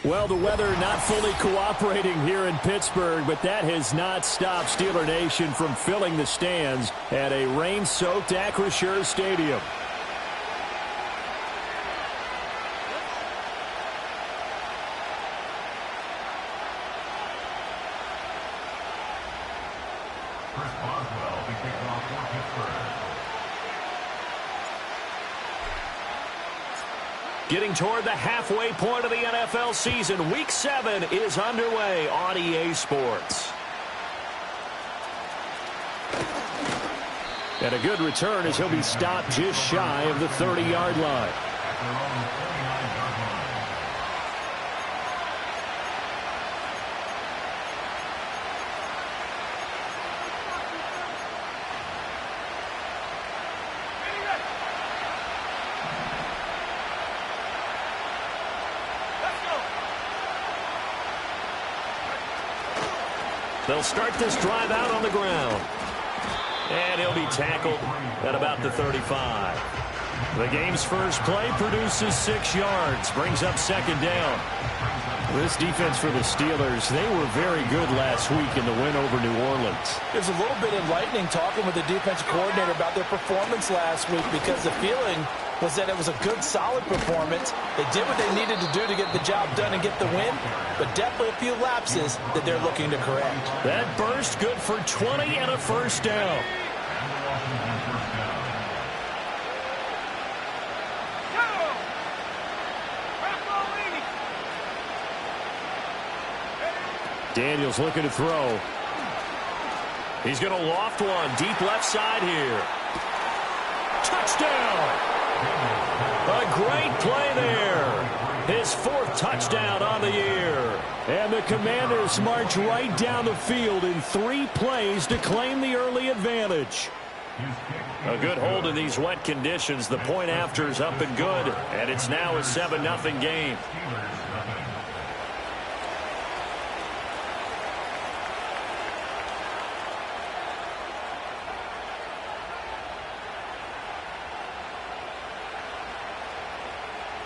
Well, the weather not fully cooperating here in Pittsburgh, but that has not stopped Steeler Nation from filling the stands at a rain-soaked Acrisure Stadium. Getting toward the halfway point of the NFL season, Week 7 is underway on EA Sports. And a good return as he'll be stopped just shy of the 30-yard line. They'll start this drive out on the ground. And he'll be tackled at about the 35. The game's first play produces 6 yards, brings up second down. This defense for the Steelers, they were very good last week in the win over New Orleans. It was a little bit enlightening talking with the defensive coordinator about their performance last week, because the feeling was that it was a good, solid performance. They did what they needed to do to get the job done and get the win, but definitely a few lapses that they're looking to correct. That burst good for 20 and a first down. Daniels looking to throw. He's going to loft one deep left side here. Touchdown! A great play there. His 4th touchdown on the year. And the Commanders march right down the field in 3 plays to claim the early advantage. A good hold in these wet conditions. The point after is up and good. And it's now a 7-0 game.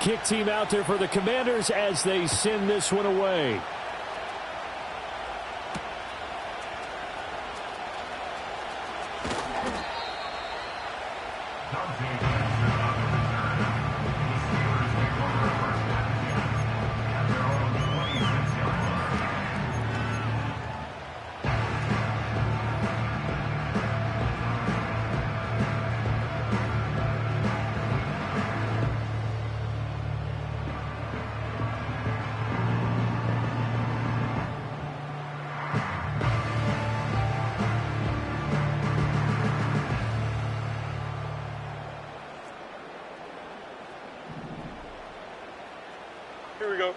Kick team out there for the Commanders as they send this one away. Here we go.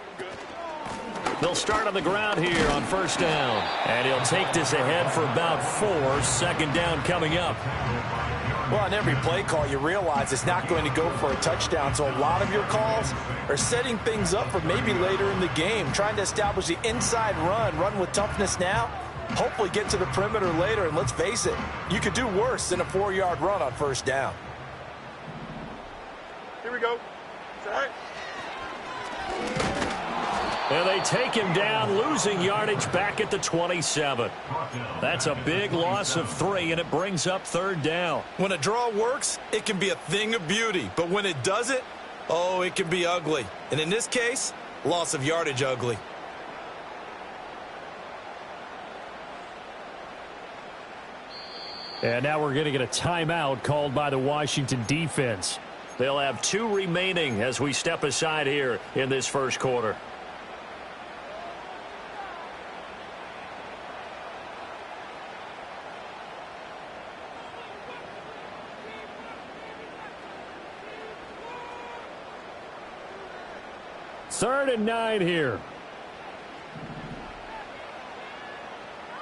They'll start on the ground here on first down. And he'll take this ahead for about 4. Second down coming up. Well, on every play call, you realize it's not going to go for a touchdown. So a lot of your calls are setting things up for maybe later in the game, trying to establish the inside run with toughness now, hopefully get to the perimeter later. And let's face it, you could do worse than a 4-yard run on first down. Here we go. Set. And they take him down, losing yardage back at the 27. That's a big loss of 3, and it brings up third down. When a draw works, it can be a thing of beauty. But when it doesn't, oh, it can be ugly. And in this case, loss of yardage ugly. And now we're going to get a timeout called by the Washington defense. They'll have 2 remaining as we step aside here in this first quarter. Third and 9 here.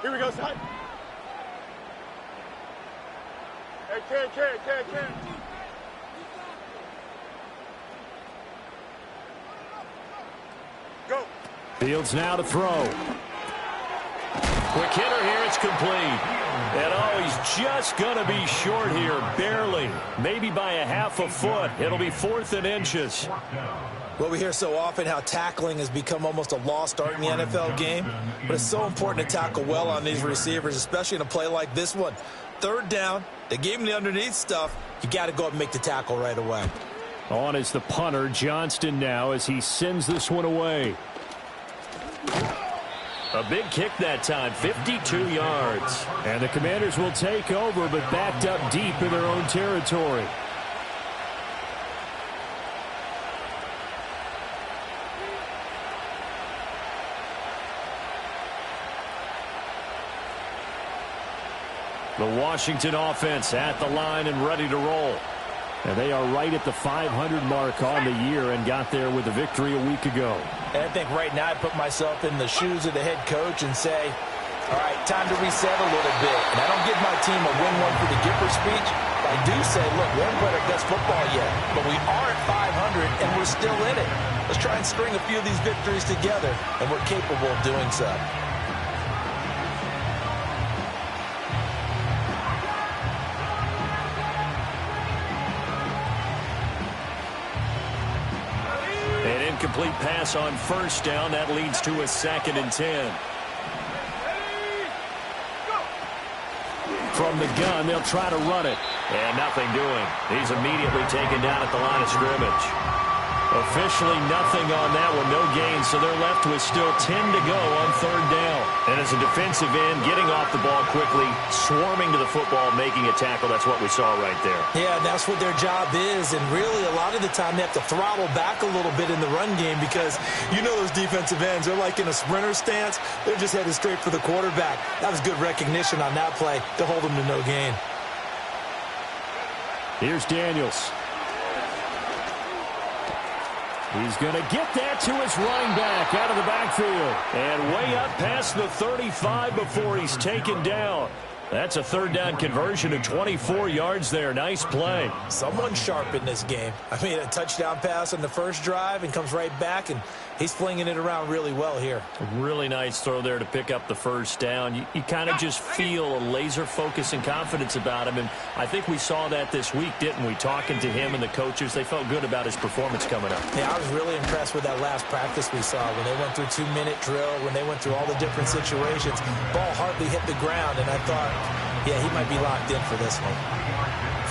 Here we go, son. Hey, can. Go. Fields now to throw. Quick hitter here, it's complete. And oh, he's just going to be short here, barely. Maybe by a half a foot. It'll be 4th and inches. Well, we hear so often how tackling has become almost a lost art in the NFL game. But it's so important to tackle well on these receivers, especially in a play like this one. 3rd down, they gave him the underneath stuff. You got to go up and make the tackle right away. On is the punter, Johnston, now as he sends this one away. A big kick that time, 52 yards. And the Commanders will take over, but backed up deep in their own territory. The Washington offense at the line and ready to roll. And they are right at the 500 mark on the year and got there with a victory a week ago. And I think right now I put myself in the shoes of the head coach and say, all right, time to reset a little bit. And I don't give my team a win one for the Gipper speech. I do say, look, we haven't played our best football yet, but we are at 500 and we're still in it. Let's try and string a few of these victories together, and we're capable of doing so. Complete pass on 1st down. That leads to a 2nd and 10. From the gun, they'll try to run it. And nothing doing. He's immediately taken down at the line of scrimmage. Officially nothing on that one. No gain, so they're left with still 10 to go on 3rd down. And as a defensive end, getting off the ball quickly, swarming to the football, making a tackle. That's what we saw right there. Yeah, that's what their job is. And really, a lot of the time, they have to throttle back a little bit in the run game because you know those defensive ends, they're like in a sprinter stance. They're just headed straight for the quarterback. That was good recognition on that play to hold them to no gain. Here's Daniels. He's going to get that to his running back out of the backfield. And way up past the 35 before he's taken down. That's a 3rd down conversion of 24 yards there. Nice play. Someone sharp in this game. I mean, a touchdown pass on the first drive and comes right back, and he's flinging it around really well here. A really nice throw there to pick up the 1st down. You kind of just feel a laser focus and confidence about him, and I think we saw that this week, didn't we? Talking to him and the coaches, they felt good about his performance coming up. Yeah, I was really impressed with that last practice we saw when they went through 2-minute drill, when they went through all the different situations. Ball hardly hit the ground, and I thought, yeah, he might be locked in for this one.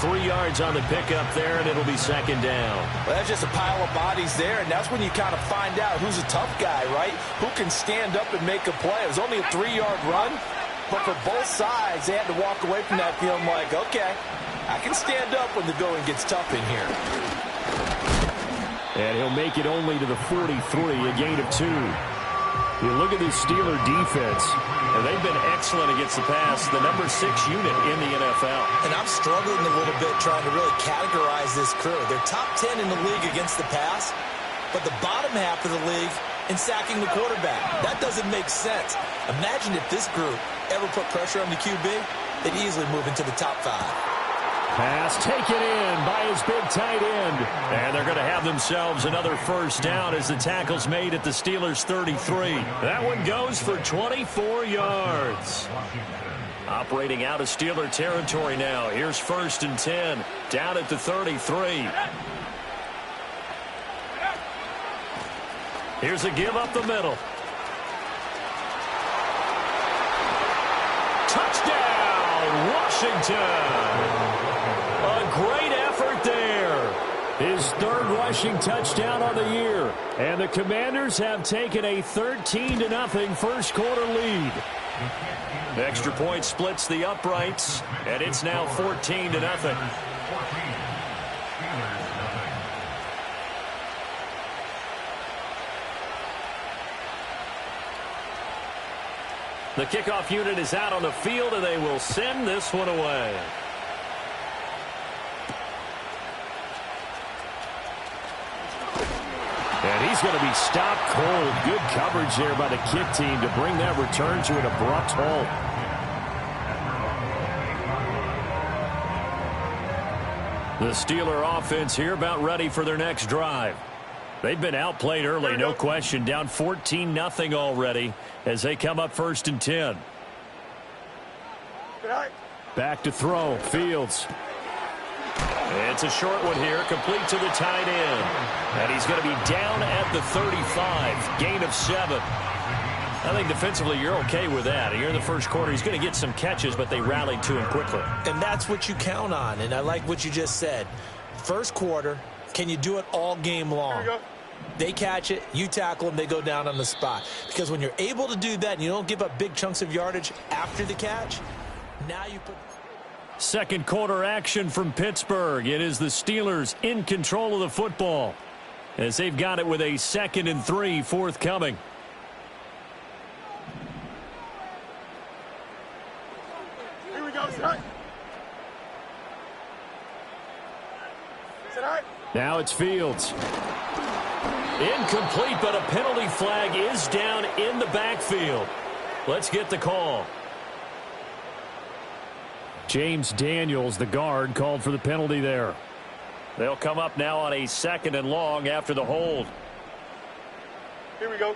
3 yards on the pickup there, and it'll be 2nd down. Well, that's just a pile of bodies there, and that's when you kind of find out who's a tough guy, right? Who can stand up and make a play. It was only a 3-yard run, but for both sides, they had to walk away from that feeling like, okay, I can stand up when the going gets tough in here. And he'll make it only to the 43, a gain of 2. You look at this Steeler defense, and they've been excellent against the pass, the number 6 unit in the NFL. And I'm struggling a little bit trying to really categorize this crew. They're top 10 in the league against the pass, but the bottom half of the league in sacking the quarterback. That doesn't make sense. Imagine if this group ever put pressure on the QB, they'd easily move into the top 5. Pass taken in by his big tight end. And they're going to have themselves another 1st down as the tackle's made at the Steelers' 33. That one goes for 24 yards. Operating out of Steeler territory now. Here's 1st and 10. Down at the 33. Here's a give up the middle. Touchdown, Washington. A great effort there. His 3rd rushing touchdown on the year. And the Commanders have taken a 13-0 first quarter lead. The extra point splits the uprights, and it's now 14-0. The kickoff unit is out on the field, and they will send this one away. And he's going to be stopped cold. Good coverage there by the kick team to bring that return to an abrupt halt. The Steeler offense here about ready for their next drive. They've been outplayed early, no question. Down 14-0 already as they come up 1st and 10. Back to throw. Fields. It's a short one here, complete to the tight end. And he's going to be down at the 35, gain of 7. I think defensively you're okay with that. Here in the first quarter, he's going to get some catches, but they rallied to him quickly. And that's what you count on, and I like what you just said. First quarter, can you do it all game long? They catch it, you tackle them, they go down on the spot. Because when you're able to do that and you don't give up big chunks of yardage after the catch, now you put... Second quarter action from Pittsburgh. It is the Steelers in control of the football as they've got it with a 2nd and 3 forthcoming. Here we go, set. Set. Now it's Fields. Incomplete, but a penalty flag is down in the backfield. Let's get the call. James Daniels, the guard, called for the penalty there. They'll come up now on a 2nd and long after the hold. Here we go.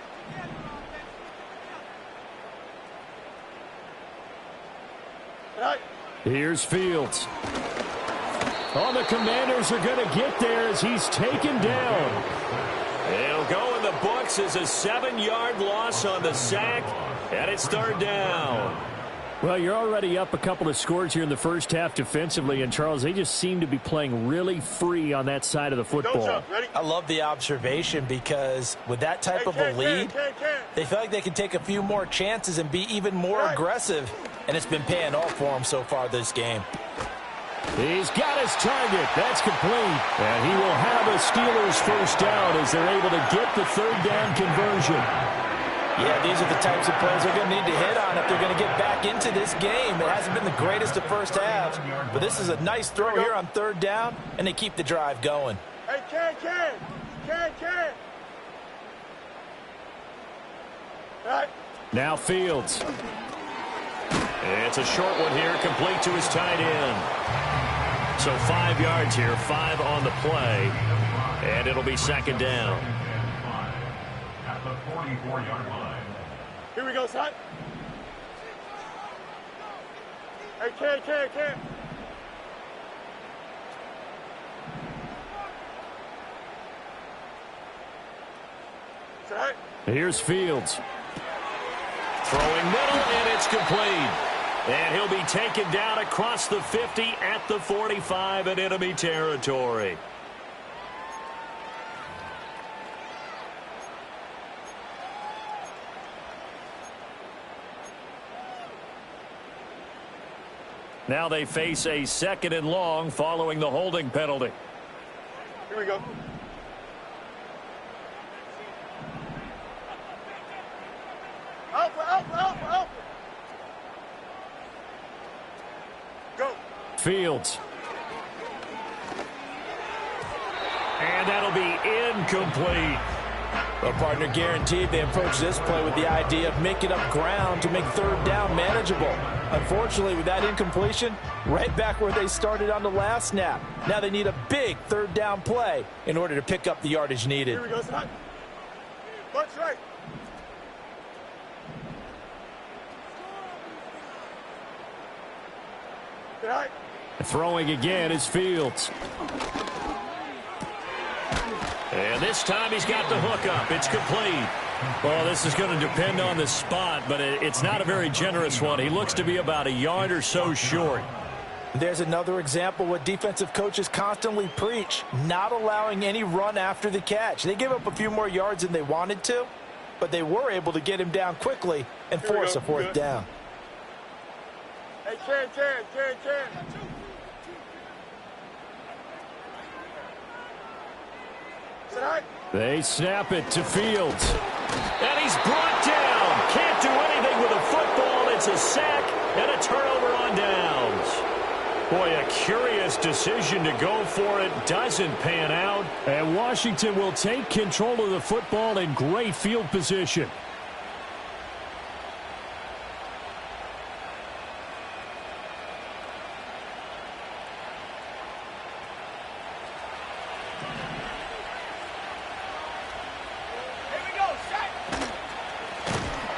Right. Here's Fields. Oh, the Commanders are going to get there as he's taken down. It'll go in the books as a 7-yard loss on the sack, and it's 3rd down. Well, you're already up a couple of scores here in the first half defensively, and Charles, they just seem to be playing really free on that side of the football. I love the observation because with that type of a lead, they feel like they can take a few more chances and be even more aggressive, and it's been paying off for them so far this game. He's got his target. That's complete. And he will have a Steelers first down as they're able to get the 3rd down conversion. Yeah, these are the types of plays they're going to need to hit on if they're going to get back into this game. It hasn't been the greatest of first halves, but this is a nice throw here on 3rd down, and they keep the drive going. Hey, can. Right. Now Fields. It's a short one here, complete to his tight end. So 5 yards here, 5 on the play, and it'll be 2nd down. At the 44-yard line. Here we go, son. Hey, can. Set. Here's Fields. Throwing middle, and it's complete. And he'll be taken down across the 50 at the 45 in enemy territory. Now they face a 2nd and long following the holding penalty. Here we go. Alpha. Go. Fields. And that'll be incomplete. Well, partner, guaranteed they approach this play with the idea of making up ground to make 3rd down manageable. Unfortunately, with that incompletion, right back where they started on the last snap. Now they need a big 3rd down play in order to pick up the yardage needed. Here we go, son. Bunch right. Right. Throwing again is Fields. And this time he's got the hook up. It's complete. Well, this is going to depend on the spot, but it's not a very generous one. He looks to be about a yard or so short. There's another example what defensive coaches constantly preach, not allowing any run after the catch. They gave up a few more yards than they wanted to, but they were able to get him down quickly and force a 4th down. Hey, can. Set. They snap it to Fields. And he's brought down. Can't do anything with a football. It's a sack and a turnover on downs. Boy, a curious decision to go for it. Doesn't pan out. And Washington will take control of the football in great field position.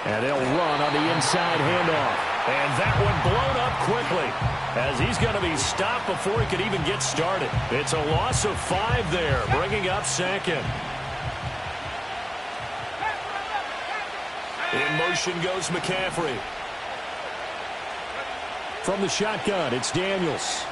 And they'll run on the inside handoff. And that one blown up quickly as he's going to be stopped before he could even get started. It's a loss of 5 there, bringing up second. In motion goes McCaffrey. From the shotgun, it's Daniels.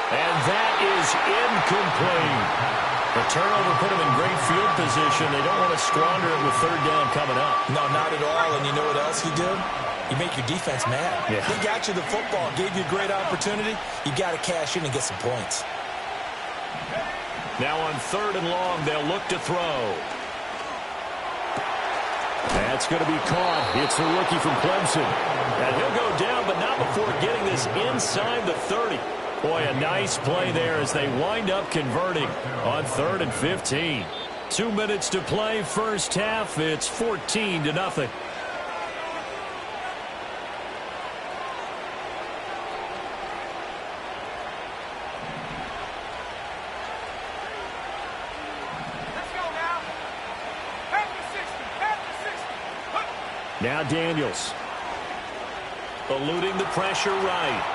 And that is incomplete. The turnover put him in great field position. They don't want to squander it with third down coming up. No, not at all. And you know what else you do? You make your defense mad. Yeah. They got you the football, gave you a great opportunity. You got to cash in and get some points. Now on 3rd and long, they'll look to throw. That's going to be caught. It's the rookie from Clemson. And he'll go down, but not before getting this inside the 30. Boy, a nice play there as they wind up converting on 3rd and 15. 2 minutes to play, first half. It's 14-0. Now Daniels. Eluding the pressure right.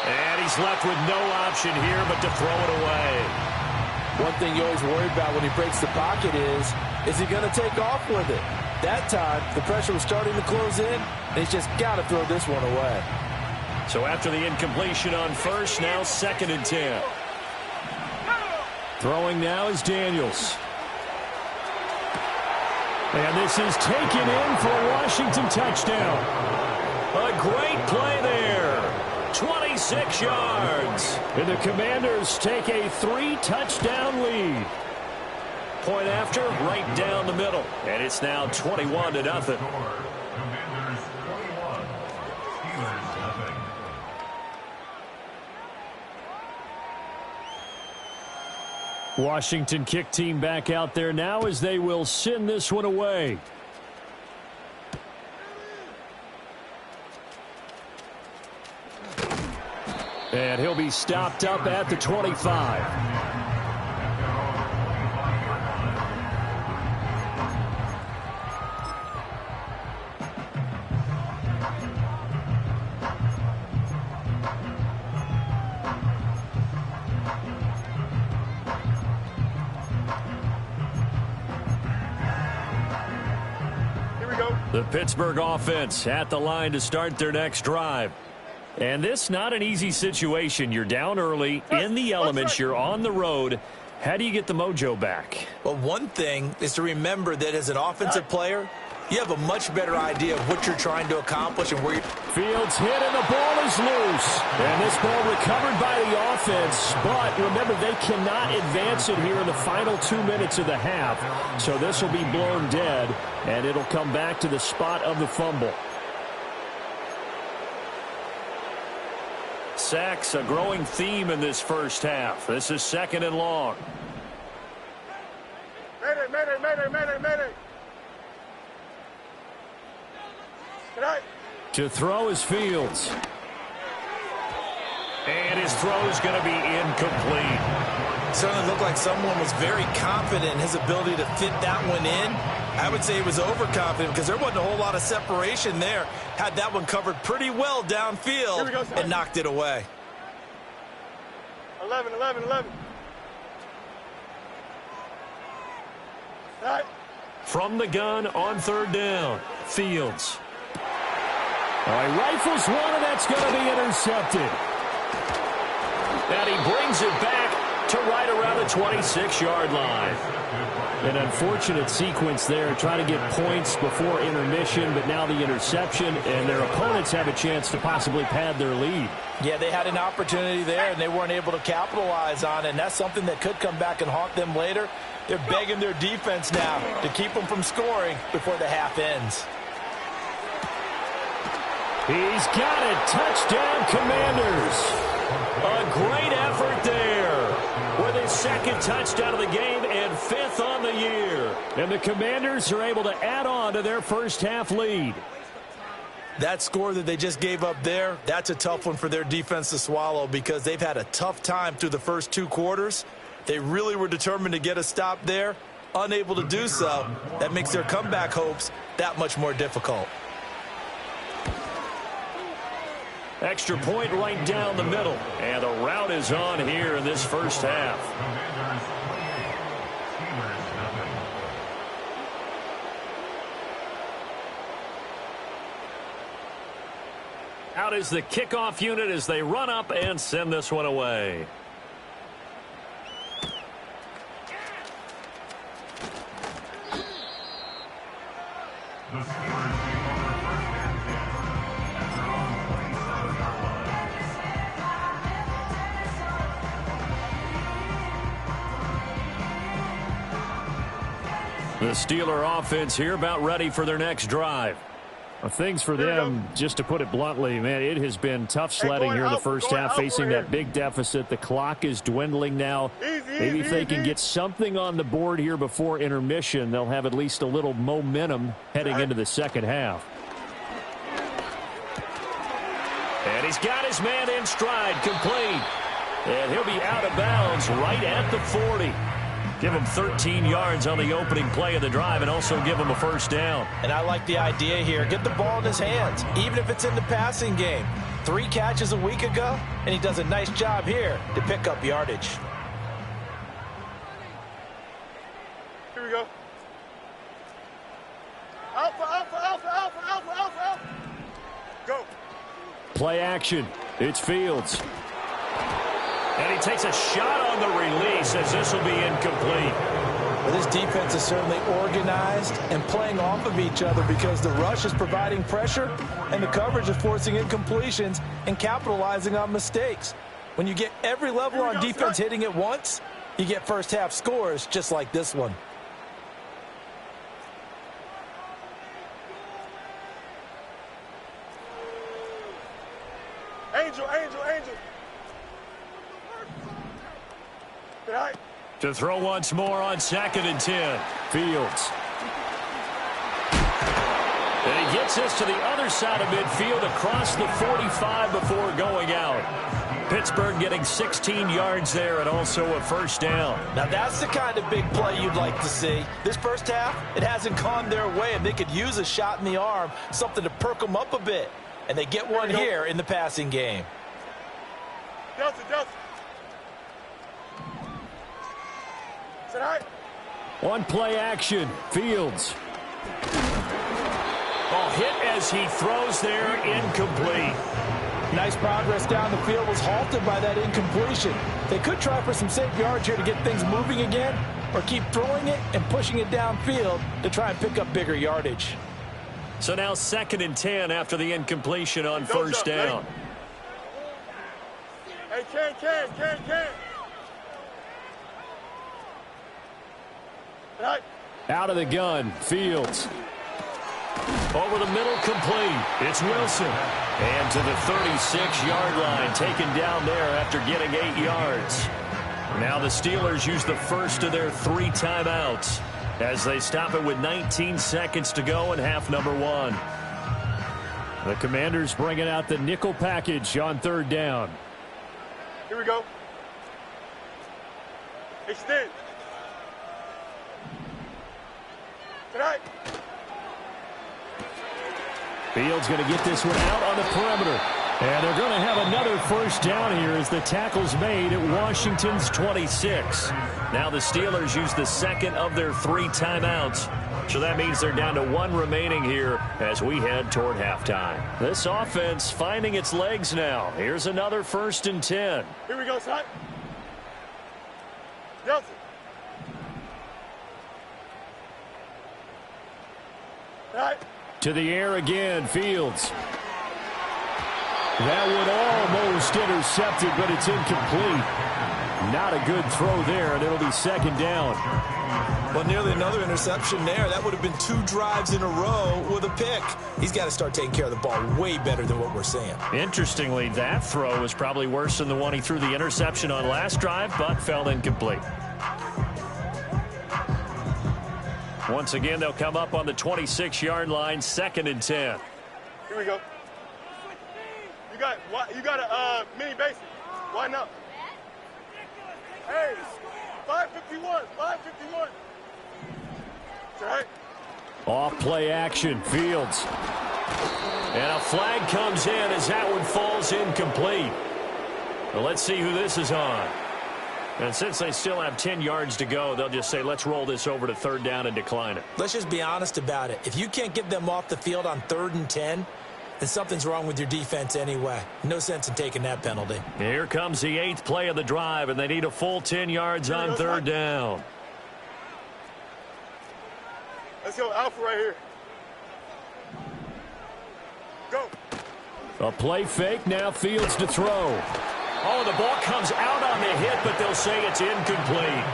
And he's left with no option here but to throw it away. One thing you always worry about when he breaks the pocket is he going to take off with it? That time, the pressure was starting to close in, and he's just got to throw this one away. So after the incompletion on first, now 2nd and 10. Throwing now is Daniels. And this is taken in for a Washington touchdown. A great play there. 26 yards. And the Commanders take a 3-touchdown lead. Point after, right down the middle. And it's now 21-0. Commanders 21, Steelers nothing. Washington kick team back out there now as they will send this one away. And he'll be stopped up at the 25. The Pittsburgh offense at the line to start their next drive. And this not an easy situation. You're down early, in the elements, you're on the road. How do you get the mojo back? Well, one thing is to remember that as an offensive player, you have a much better idea of what you're trying to accomplish and where you're... Fields hit and the ball is loose. And this ball recovered by the offense. But remember, they cannot advance it here in the final 2 minutes of the half. So this will be blown dead, and it'll come back to the spot of the fumble. Sacks, a growing theme in this first half. This is 2nd and long. Mayday. Tonight. To throw is Fields. And his throw is going to be incomplete. Certainly looked like someone was very confident in his ability to fit that one in. I would say he was overconfident because there wasn't a whole lot of separation there. Had that one covered pretty well downfield and knocked it away. 11. Tonight. From the gun on 3rd down, Fields. He rifles one, and that's going to be intercepted. And he brings it back to right around the 26-yard line. An unfortunate sequence there, trying to get points before intermission, but now the interception, and their opponents have a chance to possibly pad their lead. Yeah, they had an opportunity there, and they weren't able to capitalize on it, and that's something that could come back and haunt them later. They're begging their defense now to keep them from scoring before the half ends. He's got it. Touchdown, Commanders. A great effort there with his 2nd touchdown of the game and 5th on the year. And the Commanders are able to add on to their first half lead. That score that they just gave up there, that's a tough one for their defense to swallow because they've had a tough time through the first 2 quarters. They really were determined to get a stop there, unable to do so. That makes their comeback hopes that much more difficult. Extra point right down the middle. And the rout is on here in this first half. Out is the kickoff unit as they run up and send this one away. The Steeler offense here about ready for their next drive. Well, things for them, just to put it bluntly, man, it has been tough sledding here in the first half, facing that big deficit. The clock is dwindling now. Maybe if they can get something on the board here before intermission, they'll have at least a little momentum heading into the second half. And he's got his man in stride, complete. And he'll be out of bounds right at the 40. Give him 13 yards on the opening play of the drive and also give him a first down. And I like the idea here. Get the ball in his hands, even if it's in the passing game. 3 catches a week ago, and he does a nice job here to pick up yardage. Here we go. Alpha, alpha, alpha, alpha, alpha, alpha, alpha. Go. Play action. It's Fields. And he takes a shot on the release as this will be incomplete. Well, this defense is certainly organized and playing off of each other because the rush is providing pressure and the coverage is forcing incompletions and capitalizing on mistakes. When you get every level on defense hitting at once, you get first half scores just like this one. Angel, angel, angel. Good night. To throw once more on 2nd and 10. Fields. And he gets this to the other side of midfield across the 45 before going out. Pittsburgh getting 16 yards there and also a first down. Now that's the kind of big play you'd like to see. This first half, it hasn't gone their way, and they could use a shot in the arm, something to perk them up a bit. And they get one here in the passing game. Delta, Delta. On play action, Fields. Oh, hit as he throws there, incomplete. Nice progress down the field, was halted by that incompletion. They could try for some safe yards here to get things moving again, or keep throwing it and pushing it downfield to try and pick up bigger yardage. So now 2nd and 10 after the incompletion on first down. Hey, can. Right. Out of the gun, Fields. Over the middle, complete. It's Wilson. And to the 36-yard line, taken down there after getting 8 yards. Now the Steelers use the first of their 3 timeouts as they stop it with 19 seconds to go in half number 1. The Commanders bringing out the nickel package on 3rd down. Here we go. Extend. Tonight. Fields going to get this one out on the perimeter. And they're going to have another first down here as the tackle's made at Washington's 26. Now the Steelers use the second of their 3 timeouts. So that means they're down to 1 remaining here as we head toward halftime. This offense finding its legs now. Here's another 1st and 10. Here we go, son. Delta. Right. To the air again, Fields. That one almost intercepted, but it's incomplete. Not a good throw there, and it'll be 2nd down. Well, nearly another interception there. That would have been 2 drives in a row with a pick. He's got to start taking care of the ball way better than what we're seeing. Interestingly, that throw was probably worse than the one he threw the interception on last drive, but fell incomplete. Once again, they'll come up on the 26-yard line, 2nd and 10. Here we go. You got a mini basic. Why not? Hey, 551, 551. Off play action, Fields. And a flag comes in as that one falls incomplete. Well, let's see who this is on. And since they still have 10 yards to go, they'll just say, let's roll this over to third down and decline it. Let's just be honest about it. If you can't get them off the field on 3rd and 10, then something's wrong with your defense anyway. No sense in taking that penalty. Here comes the 8th play of the drive, and they need a full 10 yards on third down. Let's go, Alpha right here. Go. A play fake, now Fields to throw. Oh, the ball comes out on the hit, but they'll say it's incomplete.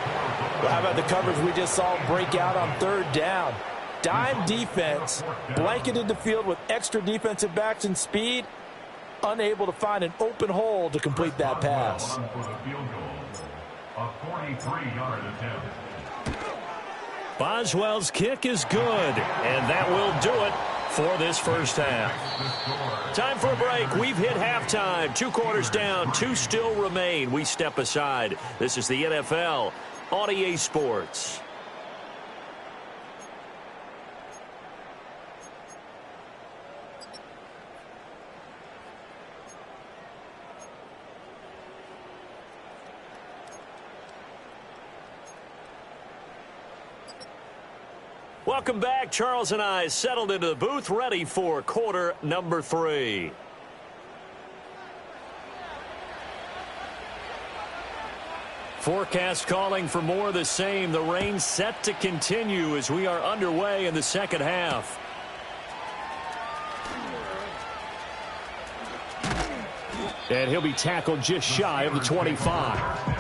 Well, how about the coverage we just saw break out on 3rd down? Dime defense, blanketed the field with extra defensive backs and speed, unable to find an open hole to complete that pass. For the field goal, a 43-yard attempt. Boswell's kick is good, and that will do it for this first half. Time for a break. We've hit halftime. 2 quarters down, 2 still remain. We step aside. This is the NFL on EA Sports. Welcome back. Charles and I settled into the booth, ready for quarter number 3. Forecast calling for more of the same. The rain set to continue as we are underway in the second half. And he'll be tackled just shy of the 25.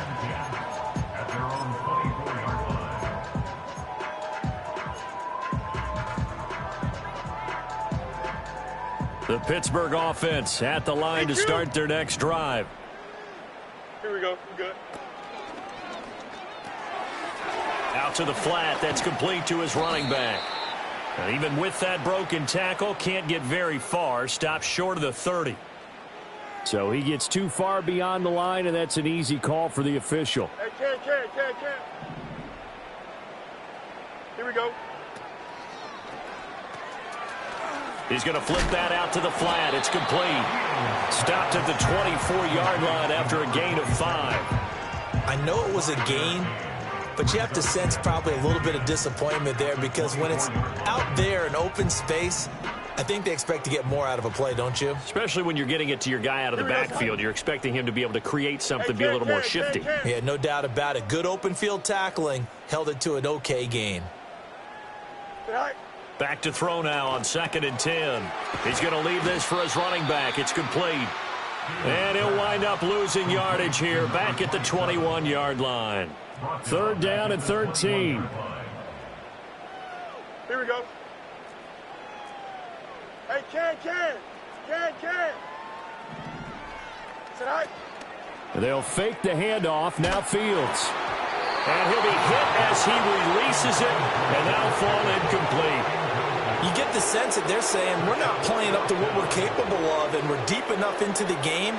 The Pittsburgh offense at the line to start their next drive. Here we go. We're good. Out to the flat. That's complete to his running back. And even with that broken tackle, can't get very far. Stops short of the 30. So he gets too far beyond the line, and that's an easy call for the official. Hey, Ken. Here we go. He's going to flip that out to the flat. It's complete. Stopped at the 24-yard line after a gain of 5. I know it was a gain, but you have to sense probably a little bit of disappointment there because when it's out there in open space, I think they expect to get more out of a play, don't you? Especially when you're getting it to your guy out of the backfield. You're expecting him to be able to create something, be a little more shifty. Yeah, no doubt about it. Good open field tackling held it to an okay gain. Back to throw now on 2nd and 10. He's going to leave this for his running back. It's complete. And he'll wind up losing yardage here back at the 21-yard line. 3rd down and 13. Here we go. Hey, Ken. Sit high. They'll fake the handoff. Now Fields. And he'll be hit as he releases it, and that'll fall incomplete. You get the sense that they're saying we're not playing up to what we're capable of, and we're deep enough into the game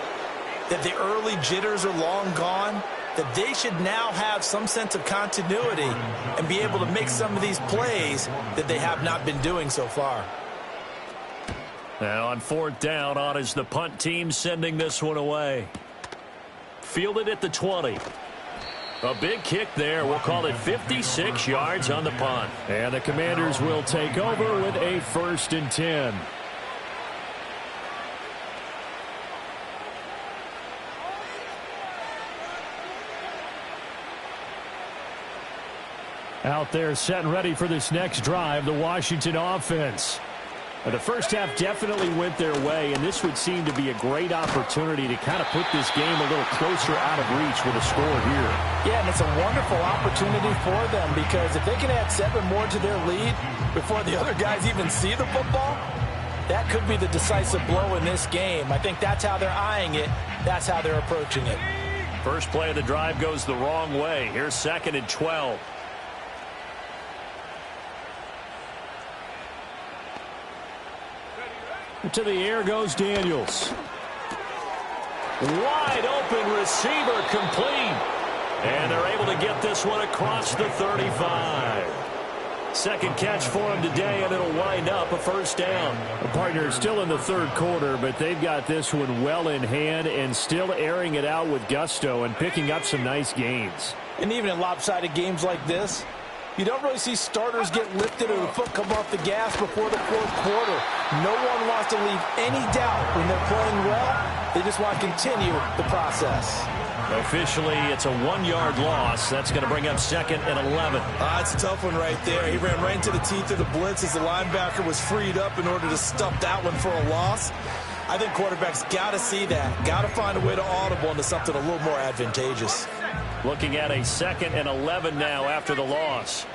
that the early jitters are long gone, that they should now have some sense of continuity and be able to make some of these plays that they have not been doing so far. Now on 4th down, on is the punt team sending this one away. Fielded at the 20. A big kick there. We'll call it 56 yards on the punt. And the Commanders will take over with a 1st and 10. Out there set and ready for this next drive, the Washington offense. The first half definitely went their way, and this would seem to be a great opportunity to kind of put this game a little closer out of reach with a score here. Yeah, and it's a wonderful opportunity for them because if they can add 7 more to their lead before the other guys even see the football, that could be the decisive blow in this game. I think that's how they're eyeing it. That's how they're approaching it. First play of the drive goes the wrong way. Here's 2nd and 12. To the air goes Daniels. Wide open receiver complete. And they're able to get this one across the 35. Second catch for him today, and it'll wind up a first down. The partner is still in the third quarter, but they've got this one well in hand and still airing it out with gusto and picking up some nice gains. And even in lopsided games like this, you don't really see starters get lifted or the foot come off the gas before the fourth quarter. No one wants to leave any doubt when they're playing well. They just want to continue the process. Officially, it's a 1-yard loss. That's going to bring up 2nd and 11. It's a tough one right there. He ran right into the teeth of the blitz as the linebacker was freed up in order to stuff that one for a loss. I think quarterbacks got to see that. Got to find a way to audible into something a little more advantageous. Looking at a 2nd and 11 now after the loss.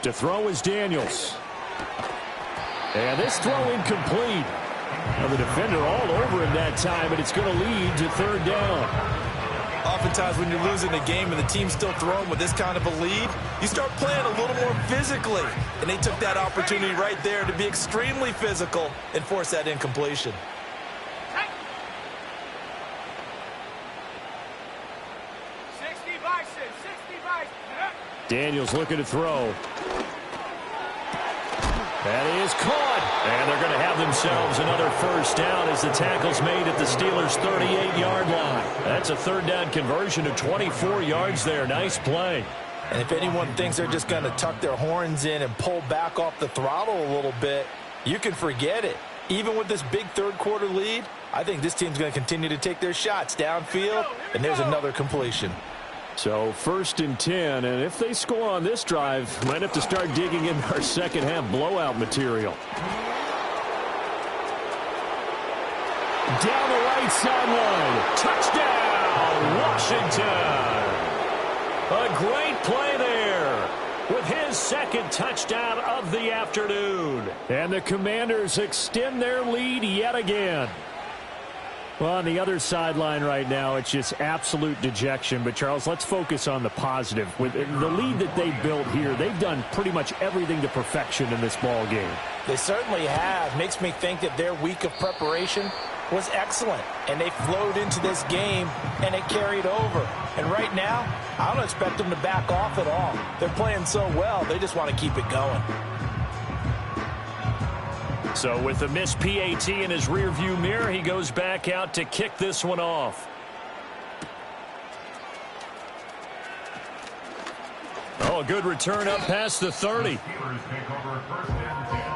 To throw is Daniels. And this throw incomplete. Well, the defender all over him that time, but it's going to lead to 3rd down. Oftentimes when you're losing a game and the team's still throwing with this kind of a lead, you start playing a little more physically. And they took that opportunity right there to be extremely physical and force that incompletion. Daniels looking to throw. That is caught. And they're going to have themselves another first down as the tackle's made at the Steelers' 38-yard line. That's a 3rd down conversion of 24 yards there. Nice play. And if anyone thinks they're just going to tuck their horns in and pull back off the throttle a little bit, you can forget it. Even with this big third-quarter lead, I think this team's going to continue to take their shots downfield, and there's another completion. So 1st and 10, and if they score on this drive, might have to start digging in our second-half blowout material. Down the right sideline. Touchdown, Washington. A great play there with his 2nd touchdown of the afternoon. And the Commanders extend their lead yet again. Well, on the other sideline right now, it's just absolute dejection. But, Charles, let's focus on the positive. With the lead that they built here, they've done pretty much everything to perfection in this ball game. They certainly have. Makes me think that their week of preparation was excellent. And they flowed into this game, and it carried over. And right now, I don't expect them to back off at all. They're playing so well, they just want to keep it going. So with the missed PAT in his rearview mirror, he goes back out to kick this one off. Oh, a good return up past the 30. Steelers take over 1st and 10.